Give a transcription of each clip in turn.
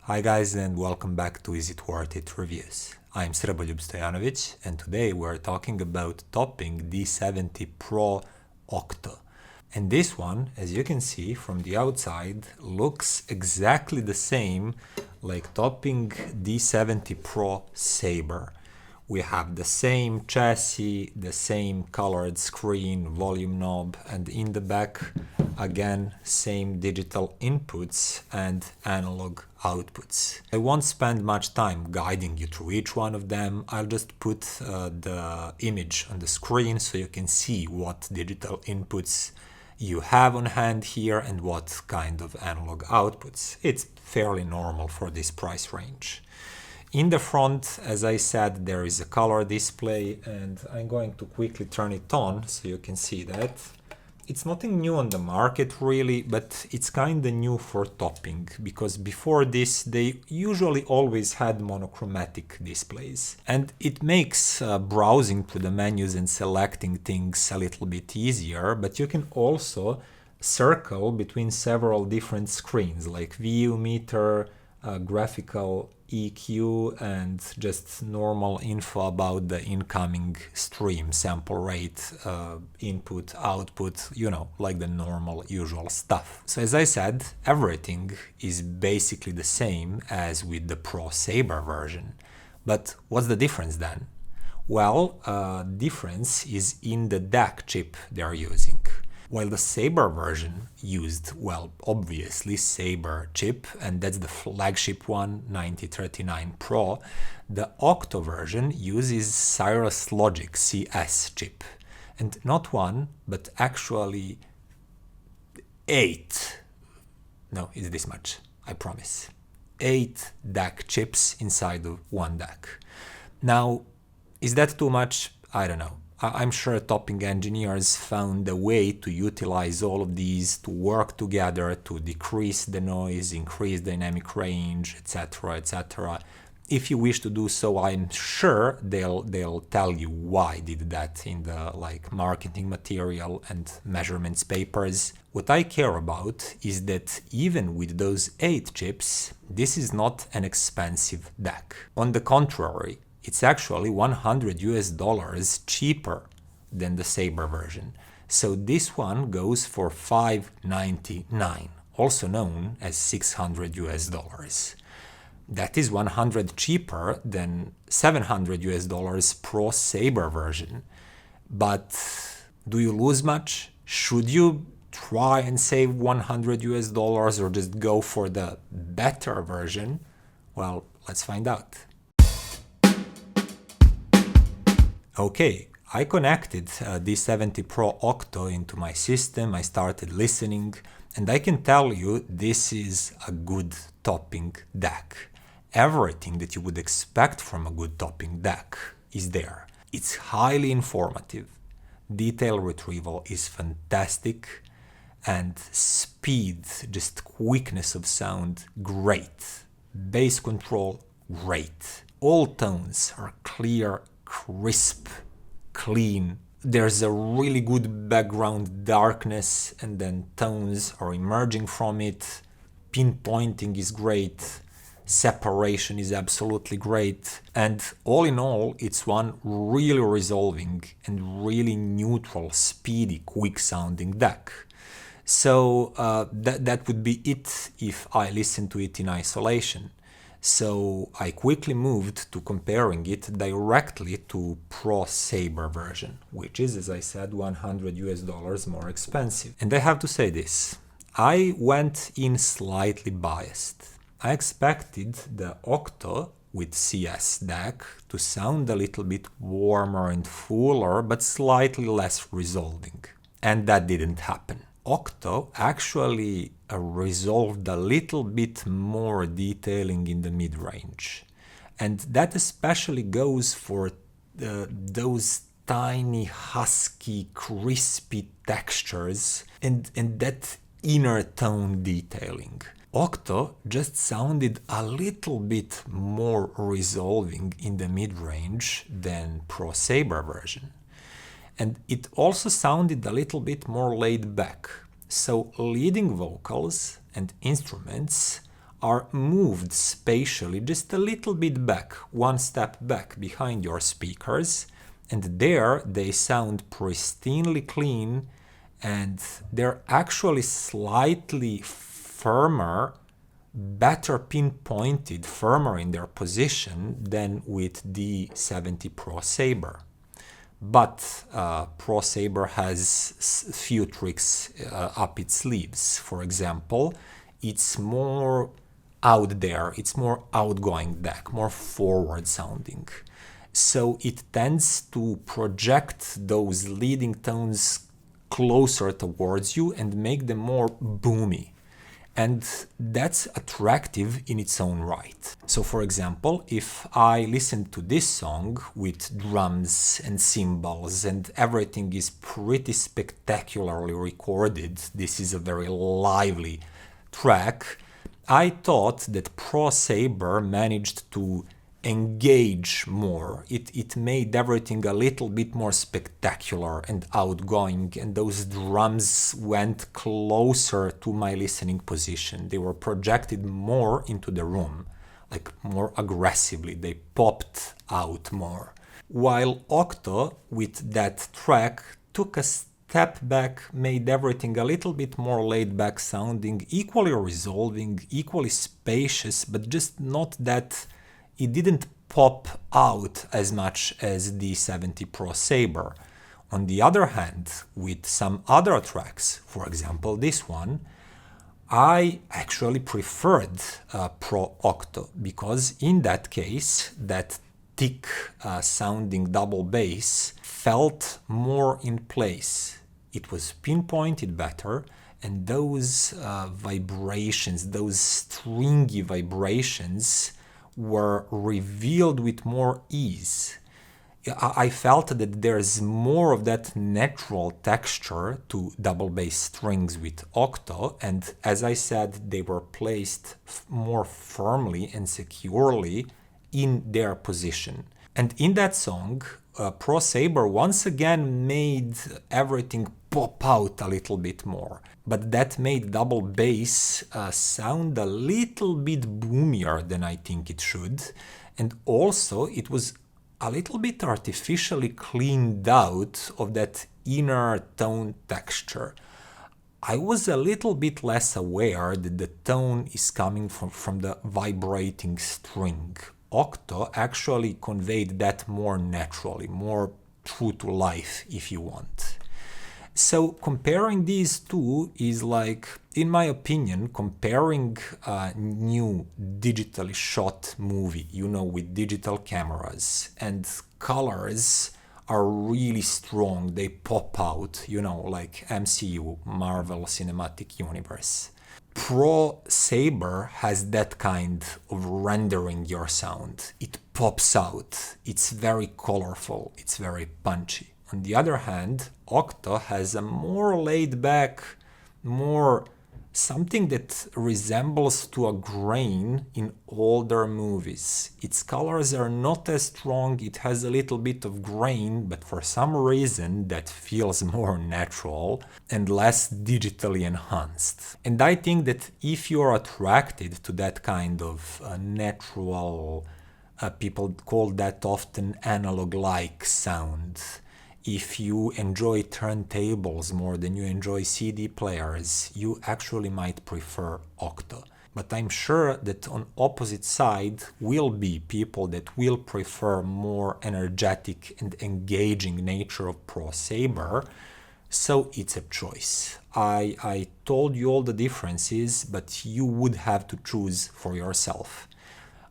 Hi guys and welcome back to Is It Worth It Reviews. I'm Sreboljub Stojanovic and today we're talking about topping D70 Pro Octo. And this one, as you can see from the outside, looks exactly the same like topping D70 Pro Sabre. We have the same chassis, the same colored screen, volume knob, and in the back, again, same digital inputs and analog outputs. I won't spend much time guiding you through each one of them. I'll just put the image on the screen so you can see what digital inputs you have on hand here and what kind of analog outputs. It's fairly normal for this price range. In the front, as I said, there is a color display and I'm going to quickly turn it on so you can see that. It's nothing new on the market really, but it's kinda new for topping because before this they usually always had monochromatic displays. And it makes browsing through the menus and selecting things a little bit easier, but you can also circle between several different screens like view, meter, graphical EQ and just normal info about the incoming stream, sample rate, input, output, you know, like the normal usual stuff. So as I said, everything is basically the same as with the Pro Sabre version. But what's the difference then? Well, difference is in the DAC chip they're using. While the Sabre version used, well, obviously Sabre chip, and that's the flagship one, 9039 Pro, the Octo version uses Cirrus Logic CS chip. And not one, but actually 8. No, it's this much, I promise. 8 DAC chips inside of one DAC. Now, is that too much? I don't know. I'm sure topping engineers found a way to utilize all of these to work together to decrease the noise, increase dynamic range, etc., etc. If you wish to do so, I'm sure they'll tell you why did that in the marketing material and measurements papers. What I care about is that even with those 8 chips, this is not an expensive DAC. On the contrary, it's actually $100 cheaper than the Sabre version. So this one goes for $599, also known as $600. That is $100 cheaper than $700 Pro Sabre version. But do you lose much? Should you try and save $100 or just go for the better version? Well, let's find out. Okay, I connected D70 Pro Octo into my system, I started listening, and I can tell you this is a good topping DAC. Everything that you would expect from a good topping DAC is there. It's highly informative, detail retrieval is fantastic, and speed, just quickness of sound, great. Bass control, great. All tones are clear, crisp, clean. There's a really good background darkness and then tones are emerging from it. Pinpointing is great. Separation is absolutely great. And all in all, it's one really resolving and really neutral, speedy, quick sounding DAC. So that would be it if I listen to it in isolation. So I quickly moved to comparing it directly to Pro Sabre version, which is, as I said, $100 more expensive. And I have to say this, I went in slightly biased. I expected the Octo with CS DAC to sound a little bit warmer and fuller, but slightly less resolving. And that didn't happen. Octo actually resolved a little bit more detailing in the mid-range. And that especially goes for those tiny, husky, crispy textures and that inner tone detailing. Octo just sounded a little bit more resolving in the mid-range than Pro Sabre version. And it also sounded a little bit more laid back. So leading vocals and instruments are moved spatially just a little bit back, one step back behind your speakers, and there they sound pristinely clean, and they're actually slightly firmer, better pinpointed, firmer in their position than with the D70 Pro Sabre. But Pro Sabre has few tricks up its sleeves. For example, it's more out there, it's more outgoing DAC, more forward sounding. So it tends to project those leading tones closer towards you and make them more boomy. And that's attractive in its own right. So for example, if I listen to this song with drums and cymbals and everything is pretty spectacularly recorded, this is a very lively track, I thought that Pro Sabre managed to engage more. It made everything a little bit more spectacular and outgoing, and those drums went closer to my listening position. They were projected more into the room, like more aggressively. They popped out more. While Octo, with that track, took a step back, made everything a little bit more laid back sounding, equally resolving, equally spacious, but just not that. It didn't pop out as much as the D70 Pro Sabre. On the other hand, with some other tracks, for example this one, I actually preferred Pro Octo, because in that case, that thick sounding double bass felt more in place. It was pinpointed better, and those vibrations, those stringy vibrations, were revealed with more ease. I felt that there's more of that natural texture to double bass strings with Octo, and as I said, they were placed more firmly and securely in their position. And in that song, Pro Sabre once again made everything pop out a little bit more. But that made double bass sound a little bit boomier than I think it should. And also it was a little bit artificially cleaned out of that inner tone texture. I was a little bit less aware that the tone is coming from the vibrating string. Octo actually conveyed that more naturally, more true to life, if you want. So comparing these two is like, in my opinion, comparing a new digitally shot movie, with digital cameras, and colors are really strong, they pop out, like MCU, Marvel Cinematic Universe. Pro Sabre has that kind of rendering your sound. It pops out, it's very colorful, it's very punchy. On the other hand, Octo has a more laid back, more something that resembles to a grain in older movies. Its colors are not as strong, it has a little bit of grain, but for some reason that feels more natural and less digitally enhanced. And I think that if you're attracted to that kind of natural, people call that often analog-like sound, if you enjoy turntables more than you enjoy CD players, you actually might prefer Octo. But I'm sure that on opposite side will be people that will prefer more energetic and engaging nature of Pro Sabre, so it's a choice. I told you all the differences, but you would have to choose for yourself.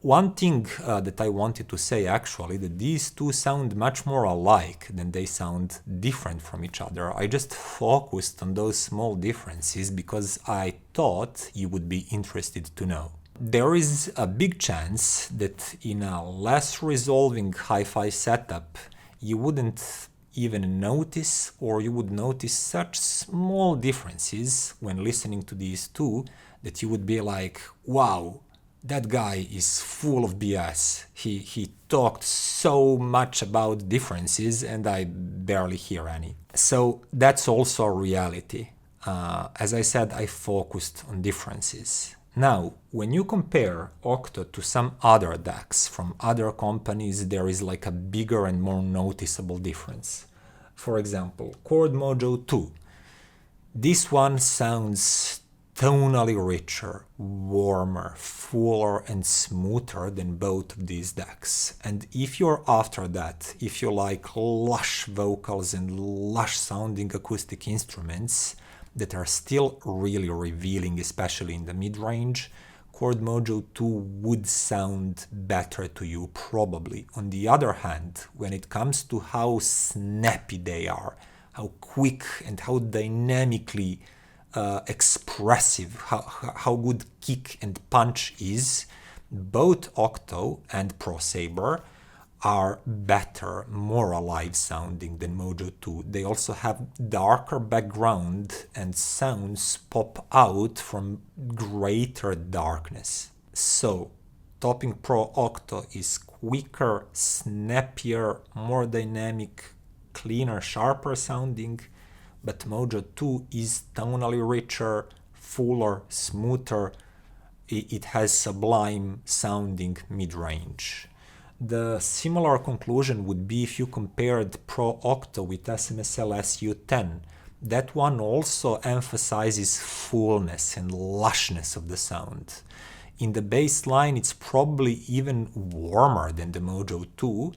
One thing that I wanted to say actually, that these two sound much more alike than they sound different from each other. I just focused on those small differences because I thought you would be interested to know. There is a big chance that in a less resolving hi-fi setup, you wouldn't even notice, or you would notice such small differences when listening to these two that you would be like, wow, that guy is full of BS. He talked so much about differences and I barely hear any. So that's also a reality. As I said, I focused on differences. Now, when you compare Octo to some other DACs from other companies, there is like a bigger and more noticeable difference. For example, Chord Mojo 2. This one sounds tonally richer, warmer, fuller and smoother than both of these DACs. And if you're after that, if you like lush vocals and lush sounding acoustic instruments that are still really revealing, especially in the mid-range, Chord Mojo 2 would sound better to you probably. On the other hand, when it comes to how snappy they are, how quick and how dynamically expressive, how good kick and punch is, both Octo and Pro Sabre are better, more alive sounding than Mojo 2. They also have darker background and sounds pop out from greater darkness. So, Topping Pro Octo is quicker, snappier, more dynamic, cleaner, sharper sounding, but Mojo 2 is tonally richer, fuller, smoother. It has sublime sounding mid-range. The similar conclusion would be if you compared Pro Octo with SMSL SU-10. That one also emphasizes fullness and lushness of the sound. In the bass line, it's probably even warmer than the Mojo 2.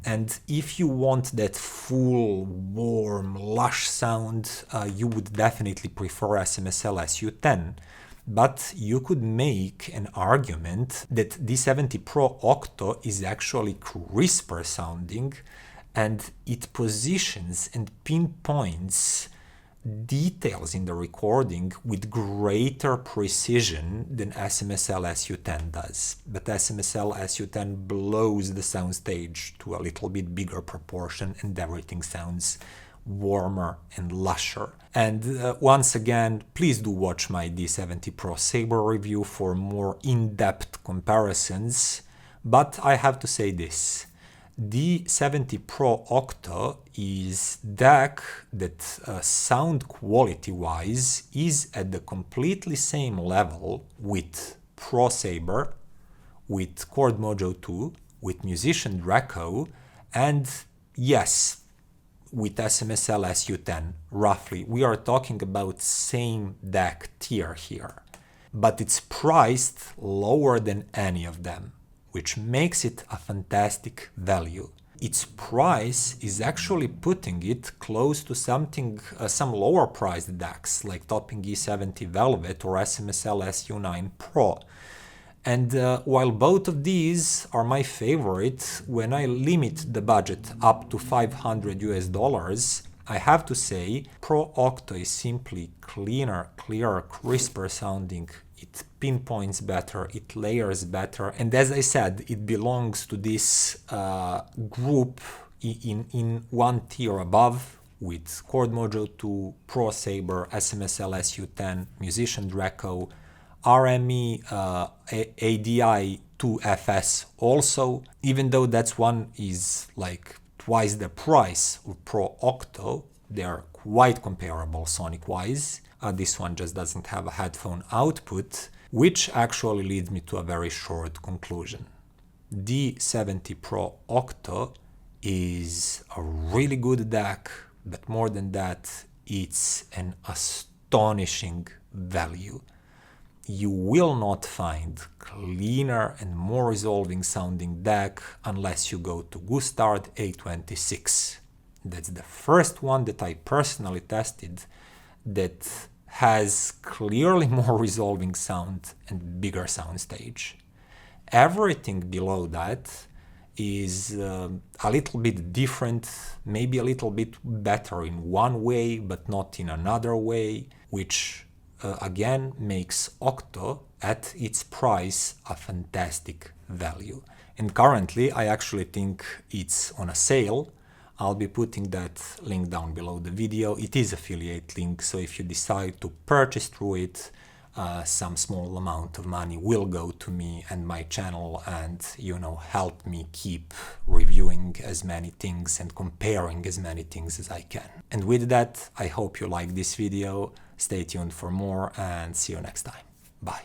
And if you want that full, warm, lush sound, you would definitely prefer SMSL SU-10. But you could make an argument that D70 Pro Octo is actually crisper sounding, and it positions and pinpoints details in the recording with greater precision than SMSL SU-10 does. But SMSL SU-10 blows the soundstage to a little bit bigger proportion, and everything sounds warmer and lusher. And once again, please do watch my D70 Pro Sabre review for more in-depth comparisons. But I have to say this. D70 Pro Octo is DAC that sound quality-wise is at the completely same level with Pro Sabre, with Chord Mojo 2, with Musician Draco, and yes, with SMSL SU-10, roughly. We are talking about same DAC tier here. But it's priced lower than any of them, which makes it a fantastic value. Its price is actually putting it close to something, some lower priced DACs like Topping E70 Velvet or SMSL SU-9 Pro. And while both of these are my favorite, when I limit the budget up to $500 I have to say Pro Octo is simply cleaner, clearer, crisper sounding. It pinpoints better, it layers better, and as I said, it belongs to this group in one tier above with Chord Mojo 2, Pro Sabre, SMSL SU-10, Musician Draco, RME, ADI 2FS also, even though that one is like twice the price of Pro Octo, they are quite comparable sonic-wise. This one just doesn't have a headphone output, which actually leads me to a very short conclusion. D70 Pro Octo is a really good DAC, but more than that, it's an astonishing value. You will not find cleaner and more resolving sounding DAC unless you go to Gustard A26. That's the first one that I personally tested that has clearly more resolving sound and bigger soundstage. Everything below that is a little bit different, maybe a little bit better in one way, but not in another way, which again makes Octo at its price a fantastic value. And currently I actually think it's on a sale. I'll be putting that link down below the video. It is affiliate link, so if you decide to purchase through it, some small amount of money will go to me and my channel and, help me keep reviewing as many things and comparing as many things as I can. And with that, I hope you like this video. Stay tuned for more and see you next time. Bye.